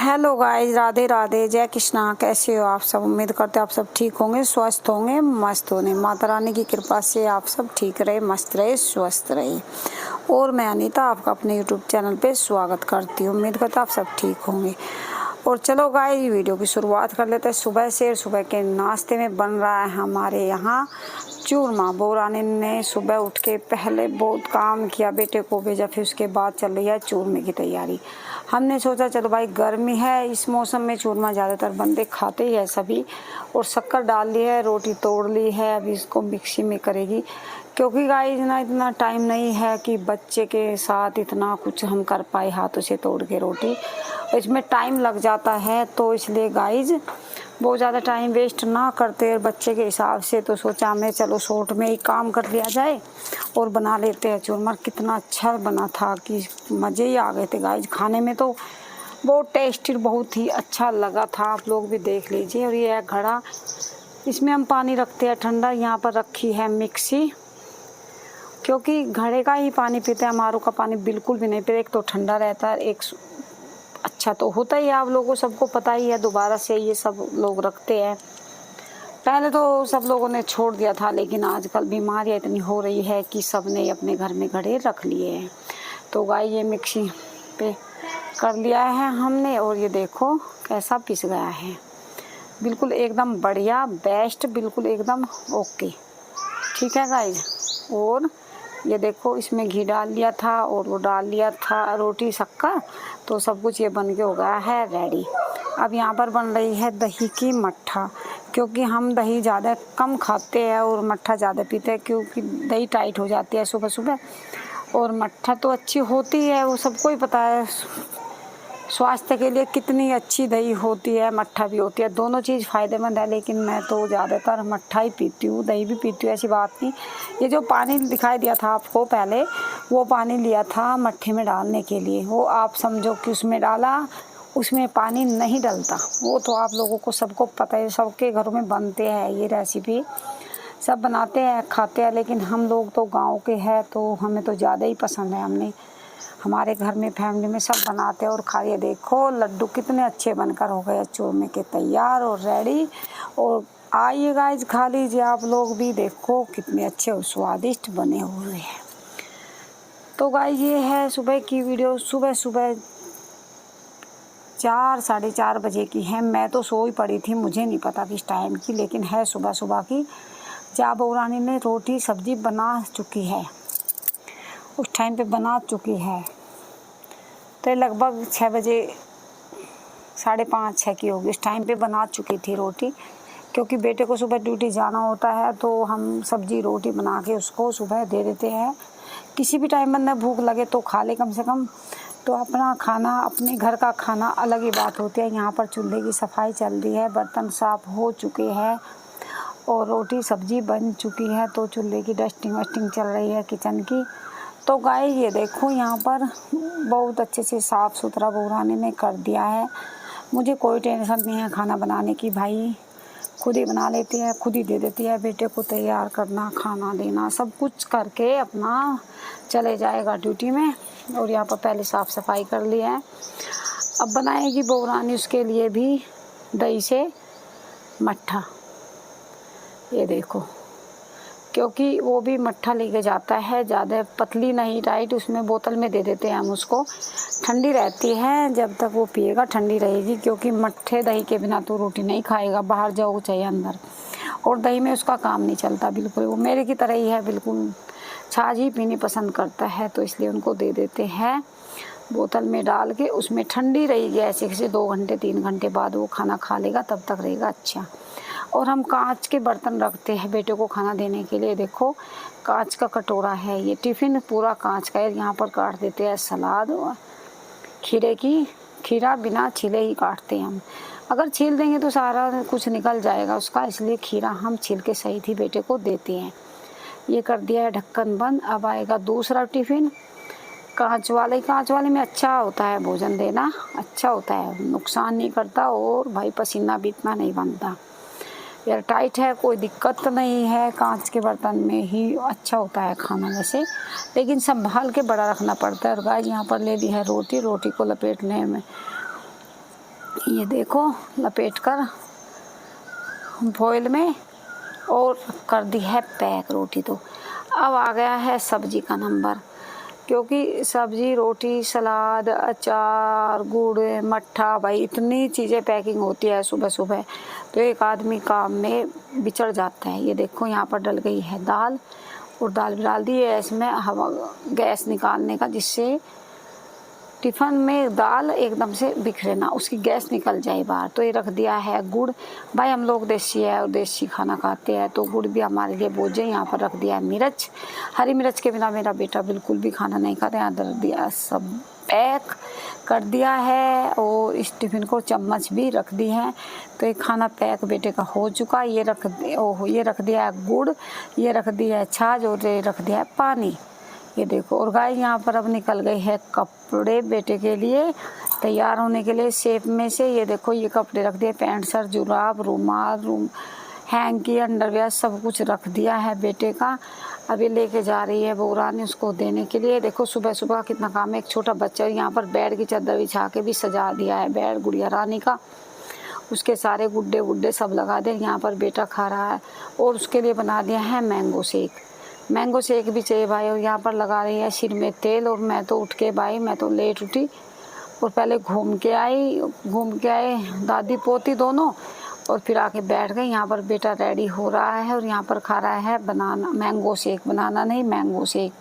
Hello guys, Radhe Radhe, जय कृष्णा। कैसे हो आप सब? उम्मीद करते हैं आप सब ठीक होंगे, स्वस्थ होंगे, मस्त होंगे। माता रानी की कृपा से आप सब ठीक रहे, मस्त रहे, स्वस्थ रहे। और मैं अनीता आपका अपने यूट्यूब चैनल पे स्वागत करती हूँ। उम्मीद करते हैं आप सब ठीक होंगे। और चलो गाइस, वीडियो की शुरुआत कर लेते हैं। सुबह के नाश्ते में बन रहा है हमारे यहाँ चूरमा। बहू रानी ने सुबह उठ के पहले बहुत काम किया, बेटे को भेजा, फिर उसके बाद चल रही है चूरमे की तैयारी। हमने सोचा चलो भाई, गर्मी है, इस मौसम में चूरमा ज़्यादातर बंदे खाते ही है सभी। और शक्कर डाल ली है, रोटी तोड़ ली है, अभी इसको मिक्सी में करेगी। क्योंकि गाइस ना इतना टाइम नहीं है कि बच्चे के साथ इतना कुछ हम कर पाए हाथों से तोड़ के रोटी, इसमें टाइम लग जाता है। तो इसलिए गाइस बहुत ज़्यादा टाइम वेस्ट ना करते बच्चे के हिसाब से, तो सोचा हमें चलो शॉर्ट में ही काम कर लिया जाए और बना लेते हैं चूरमा। कितना अच्छा बना था कि मज़े ही आ गए थे गाइस। खाने में तो बहुत टेस्टी, बहुत ही अच्छा लगा था। आप लोग भी देख लीजिए। और ये है घड़ा, इसमें हम पानी रखते हैं ठंडा। यहाँ पर रखी है मिक्सी, क्योंकि घड़े का ही पानी पीते हैं, हमारों का पानी बिल्कुल भी नहीं पीते। एक तो ठंडा रहता है, एक अच्छा तो होता ही है, आप लोगों को सबको पता ही है। दोबारा से ये सब लोग रखते हैं। पहले तो सब लोगों ने छोड़ दिया था, लेकिन आजकल बीमारियां इतनी हो रही है कि सब ने अपने घर में घड़े रख लिए हैं। तो गाय ये मिक्सी पे कर लिया है हमने, और ये देखो कैसा पिस गया है, बिल्कुल एकदम बढ़िया, बेस्ट, बिल्कुल एकदम ओके। ठीक है गाइज। और ये देखो इसमें घी डाल लिया था और वो डाल लिया था रोटी शक्कर, तो सब कुछ ये बन के हो गया है रेडी। अब यहाँ पर बन रही है दही की मट्ठा, क्योंकि हम दही ज़्यादा कम खाते हैं और मट्ठा ज़्यादा पीते हैं, क्योंकि दही टाइट हो जाती है सुबह सुबह। और मट्ठा तो अच्छी होती है, वो सबको ही पता है स्वास्थ्य के लिए कितनी अच्छी दही होती है, मट्ठा भी होती है। दोनों चीज़ फ़ायदेमंद है, लेकिन मैं तो ज़्यादातर मट्ठा ही पीती हूँ, दही भी पीती हूँ, ऐसी बात नहीं। ये जो पानी दिखाई दिया था आपको पहले, वो पानी लिया था मट्ठे में डालने के लिए। वो आप समझो कि उसमें डाला, उसमें पानी नहीं डलता। वो तो आप लोगों को सबको पता है, सबके घरों में बनते हैं ये रेसिपी, सब बनाते हैं खाते हैं। लेकिन हम लोग तो गाँव के हैं, तो हमें तो ज़्यादा ही पसंद है। हमने हमारे घर में फैमिली में सब बनाते हैं और खाइए। देखो लड्डू कितने अच्छे बनकर हो गए चूरमे के तैयार और रेडी। और आइए गाइस, खा लीजिए आप लोग भी, देखो कितने अच्छे और स्वादिष्ट बने हुए हैं। तो गाइस ये है सुबह की वीडियो। सुबह 4-4:30 बजे की है। मैं तो सो ही पड़ी थी, मुझे नहीं पता किस टाइम की, लेकिन है सुबह की। जहाँ बहू रानी ने रोटी सब्जी बना चुकी है, उस टाइम पे बना चुकी है, तो लगभग 6 बजे, 5:30-6 की होगी, इस टाइम पे बना चुकी थी रोटी। क्योंकि बेटे को सुबह ड्यूटी जाना होता है, तो हम सब्जी रोटी बना के उसको सुबह दे देते हैं। किसी भी टाइम बंदा भूख लगे तो खा ले कम से कम। तो अपना खाना, अपने घर का खाना अलग ही बात होती है। यहाँ पर चूल्हे की सफाई चल रही है, बर्तन साफ़ हो चुके हैं और रोटी सब्जी बन चुकी है, तो चूल्हे की डस्टिंग वस्टिंग चल रही है किचन की। तो गाइस ये देखो यहाँ पर बहुत अच्छे से साफ़ सुथरा बहू रानी ने कर दिया है। मुझे कोई टेंशन नहीं है खाना बनाने की, भाई खुद ही बना लेती है, खुद ही दे देती है। बेटे को तैयार करना, खाना देना, सब कुछ करके अपना चले जाएगा ड्यूटी में। और यहाँ पर पहले साफ़ सफाई कर ली है। अब बनाएगी बहू रानी उसके लिए भी दही से मट्ठा। ये देखो, क्योंकि वो भी मट्ठा लेके जाता है, ज़्यादा पतली नहीं, टाइट, उसमें बोतल में दे देते हैं हम उसको। ठंडी रहती है, जब तक वो पिएगा ठंडी रहेगी, क्योंकि मट्ठे दही के बिना तो रोटी नहीं खाएगा, बाहर जाओ चाहिए अंदर। और दही में उसका काम नहीं चलता बिल्कुल, वो मेरे की तरह ही है, बिल्कुल छाछ ही पीनी पसंद करता है। तो इसलिए उनको दे देते हैं बोतल में डाल के, उसमें ठंडी रहेगी। ऐसे 2 घंटे 3 घंटे बाद वो खाना खा लेगा, तब तक रहेगा अच्छा। और हम कांच के बर्तन रखते हैं बेटे को खाना देने के लिए। देखो कांच का कटोरा है, ये टिफ़िन पूरा कांच का है। यहाँ पर काट देते हैं सलाद और खीरा बिना छीले ही काटते हैं हम। अगर छील देंगे तो सारा कुछ निकल जाएगा उसका, इसलिए खीरा हम छील के सही थी बेटे को देते हैं। ये कर दिया है ढक्कन बंद। अब आएगा दूसरा टिफ़िन, कांच वाले में अच्छा होता है भोजन देना, अच्छा होता है, नुकसान नहीं करता, और भाई पसीना भी इतना नहीं बनता। एयर टाइट है, कोई दिक्कत नहीं है। कांच के बर्तन में ही अच्छा होता है खाना वैसे, लेकिन संभाल के बड़ा रखना पड़ता है। और गाइस यहाँ पर ले ली है रोटी, रोटी को लपेटने में ये देखो लपेट कर फॉइल में और कर दी है पैक रोटी। तो अब आ गया है सब्जी का नंबर, क्योंकि सब्जी रोटी सलाद अचार गुड़ मट्ठा भाई इतनी चीज़ें पैकिंग होती है सुबह सुबह, तो एक आदमी काम में बिछड़ जाता है। ये देखो यहाँ पर डल गई है दाल, और दाल भी डाल दी है इसमें हवा गैस निकालने का, जिससे टिफ़िन में दाल एकदम से बिखरे ना, उसकी गैस निकल जाए बाहर। तो ये रख दिया है गुड़, भाई हम लोग देसी है और देसी खाना खाते हैं तो गुड़ भी हमारे लिए बोझ है। यहाँ पर रख दिया है मिर्च, हरी मिर्च के बिना मेरा बेटा बिल्कुल भी खाना नहीं खाता। यहाँ रख दिया सब पैक कर दिया है, और इस टिफ़िन को चम्मच भी रख दी है। तो ये खाना पैक बेटे का हो चुका। ये रख दिया है गुड़, ये रख दिया है छाछ, और ये रख दिया है पानी। ये देखो, और गाय यहाँ पर अब निकल गई है कपड़े बेटे के लिए तैयार होने के लिए सेफ में से। ये देखो ये कपड़े रख दिए, पैंट शर्ट जुराब रुमाल हैंकी अंडरवेयर सब कुछ रख दिया है बेटे का। अभी लेके जा रही है बहू रानी उसको देने के लिए। देखो सुबह सुबह कितना काम है। एक छोटा बच्चा यहाँ पर बेड की चादर बिछा के भी सजा दिया है बेड गुड़िया रानी का, उसके सारे गुड्डे वुड्डे सब लगा दे। यहाँ पर बेटा खा रहा है, और उसके लिए बना दिया है मैंगो शेक भी चाहिए भाई। और यहाँ पर लगा रही है सिर में तेल, और मैं तो उठ के भाई मैं तो लेट उठी और पहले घूम के आए दादी पोती दोनों, और फिर आके बैठ गई। यहाँ पर बेटा रेडी हो रहा है, और यहाँ पर खा रहा है मैंगो शेक, बनाना नहीं मैंगो शेक।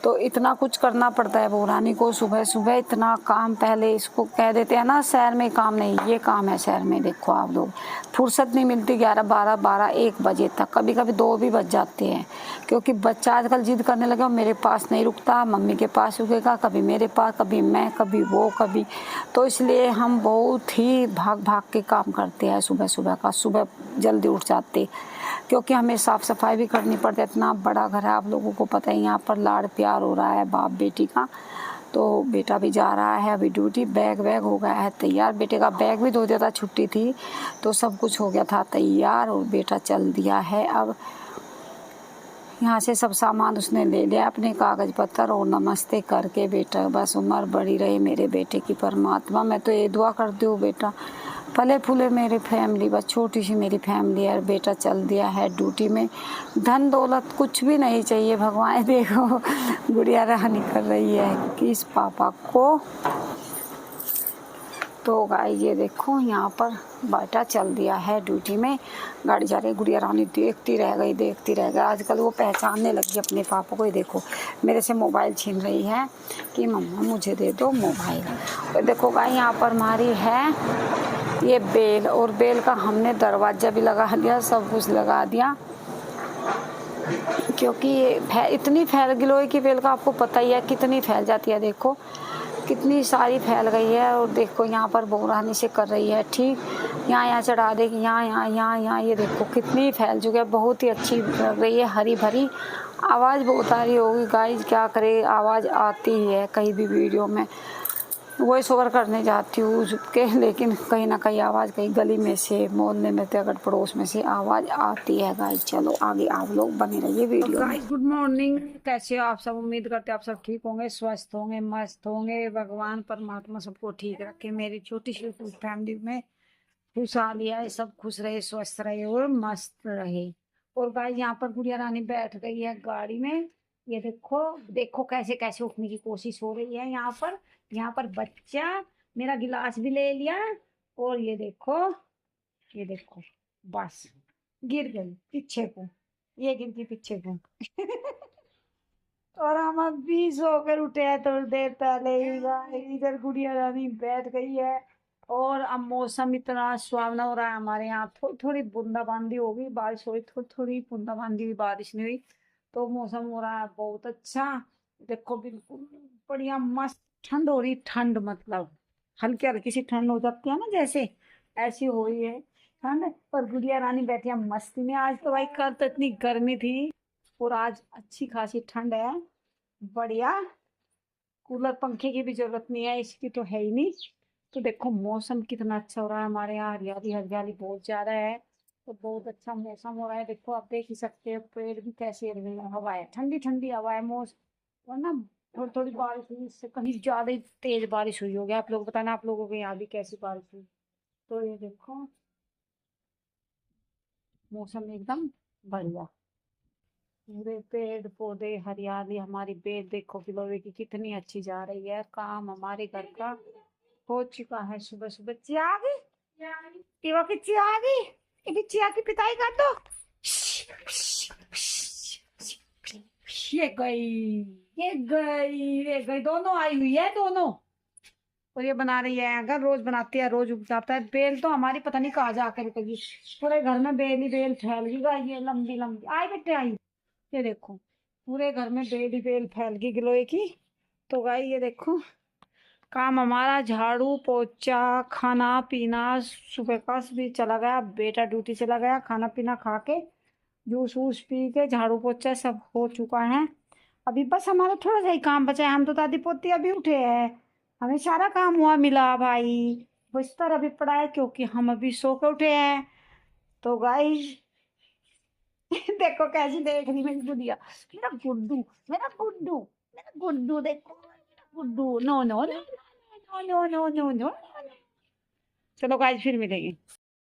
तो इतना कुछ करना पड़ता है बहू रानी को सुबह सुबह, इतना काम। पहले इसको कह देते हैं ना शहर में काम नहीं, ये काम है शहर में। देखो आप लोग फुर्सत नहीं मिलती 11 12 1 बजे तक, कभी कभी 2 भी बज जाते हैं, क्योंकि बच्चा आजकल जिद करने लगा मेरे पास नहीं रुकता, मम्मी के पास रुकेगा, कभी मेरे पास, कभी मैं, कभी वो, कभी। तो इसलिए हम बहुत ही भाग भाग के काम करते हैं सुबह सुबह का। सुबह जल्दी उठ जाते, क्योंकि हमें साफ़ सफाई भी करनी पड़ती है। इतना बड़ा घर है, आप लोगों को पता है। यहाँ पर लाड़ प्यार हो रहा है बाप बेटी का। तो बेटा भी जा रहा है अभी ड्यूटी। बैग हो गया है तैयार, बेटे का बैग भी धो दिया था, छुट्टी थी तो सब कुछ हो गया था तैयार, और बेटा चल दिया है। अब यहाँ से सब सामान उसने ले लिया, अपने कागज़ पत्तर, और नमस्ते करके बेटा बस उम्र बड़ी रही मेरे बेटे की परमात्मा। मैं तो ये दुआ करती हूँ बेटा फले फूले मेरी फैमिली, बस छोटी सी मेरी फैमिली है। बेटा चल दिया है ड्यूटी में। धन दौलत कुछ भी नहीं चाहिए भगवान। देखो गुड़िया रानी कर रही है किस पापा को। तो गाइस ये देखो यहाँ पर बेटा चल दिया है ड्यूटी में, गाड़ी जा रही है। गुड़िया रानी देखती रह गई। आजकल वो पहचानने लगी अपने पापा को ही। देखो मेरे से मोबाइल छीन रही है कि मम्मा मुझे दे दो मोबाइल। तो देखो गाइस यहाँ पर हमारी है ये बेल, और बेल का हमने दरवाज़ा भी लगा दिया, सब कुछ लगा दिया, क्योंकि ये इतनी फैल गिलोय की बेल का आपको पता ही है कितनी फैल जाती है। देखो कितनी सारी फैल गई है। और देखो यहाँ पर बहू रानी से कर रही है ठीक, यहाँ चढ़ा देगी, यहाँ। ये देखो कितनी फैल चुकी है, बहुत ही अच्छी लग रही है, हरी भरी। आवाज़ बहुत आ रही होगी गाइस, क्या करे आवाज़ आती ही है कहीं भी वीडियो में। वॉइस ओवर करने जाती हूँ के, लेकिन कहीं ना कहीं आवाज़ कहीं गली में से मोहल्ले में से अगर पड़ोस में से आवाज़ आती है गाइस। चलो आगे आप लोग बने रहिए वीडियो में। गाइस गुड मॉर्निंग, कैसे हो आप सब? उम्मीद करते हैं आप सब ठीक होंगे, स्वस्थ होंगे, मस्त होंगे। भगवान परमात्मा सबको ठीक रखे। मेरी छोटी सी फैमिली में खुशहाली है, सब खुश रहे, स्वस्थ रहे और मस्त रहे। और गाइस यहाँ पर गुड़िया रानी बैठ गई है गाड़ी में। ये देखो कैसे कैसे उठने की कोशिश हो रही है। यहाँ पर बच्चा मेरा गिलास भी ले लिया, और ये देखो बस गिर गई पीछे को, ये गिर गई पीछे को। और हम अभी सोकर उठे हैं थोड़ी देर पहले ही। इधर गुड़िया रानी बैठ गई है, और अब मौसम इतना सुहावना हो रहा है हमारे यहाँ। थोड़ी थोड़ी बूंदाबांदी हो गई, बारिश हुई, थोड़ी थोड़ी बूंदाबांदी हुई, बारिश नहीं हुई। तो मौसम हो रहा है बहुत अच्छा। देखो बिल्कुल बढ़िया मस्त ठंड हो रही, ठंड मतलब हल्की हल्की सी ठंड हो जाती है ना, जैसे ऐसी हो रही है ठंड। पर गुड़िया रानी बैठी है मस्ती में। आज तो भाई कल तो इतनी गर्मी थी, और आज अच्छी खासी ठंड है, बढ़िया। कूलर पंखे की भी जरूरत नहीं है, इसकी तो है ही नहीं। तो देखो मौसम कितना अच्छा हो रहा है हमारे यहाँ, हरियाली हरियाली बहुत ज्यादा है। तो बहुत अच्छा मौसम हो रहा है। देखो आप देख ही सकते हो पेड़ भी कैसे हिल रहे हैं, हवा है ठंडी ठंडी हवा है। मौसम वरना थोड़ी थोड़ी बारिश हुई, इससे कहीं ज्यादा ही तेज बारिश हुई होगी। आप लोग बताना, आप लोगों के यहाँ भी कैसी बारिश हुई। तो ये देखो, मौसम एकदम बढ़िया, पूरे पेड़ पौधे हरियाली। हमारी बेल देखो गिलोय की कितनी अच्छी जा रही है। काम हमारे घर का हो चुका है। सुबह सुबह चिया आ गई, टीवा की चिया आ गई। इनकी चिया की पिटाई कर दो। ये गई, ये गई, ये गई, दोनों आई हुई है दोनों। और ये बना रही है, अगर रोज बनाती है, रोज उग जाता है। बेल तो हमारी पता नहीं कहाँ जाकर रुकेगी। पूरे घर में बेल ही बेल फैल गई। ये लंबी लंबी आई बेटे आई। ये देखो, पूरे घर में बेल ही बेल फैल गई गिलोय की। तो गाई ये देखो, काम हमारा झाड़ू पोछा खाना पीना सुबह का भी चला गया। बेटा ड्यूटी चला गया, खाना पीना खा के जूस वूस पी के झाड़ू पोछा सब हो चुका है। अभी बस हमारा थोड़ा सा ही काम बचा है। हम तो दादी पोती अभी उठे हैं, हमें सारा काम हुआ मिला भाई। बिस्तर अभी पड़ा है क्योंकि हम अभी सो के उठे हैं। तो गाइस देखो कैसी देख रही मेरी गुड़िया, मेरा गुड्डू, मेरा गुड्डू, मेरा गुड्डू देखो, मेरा Guddu. No no no no no no no no. चलो गाइस फिर मिलेंगे।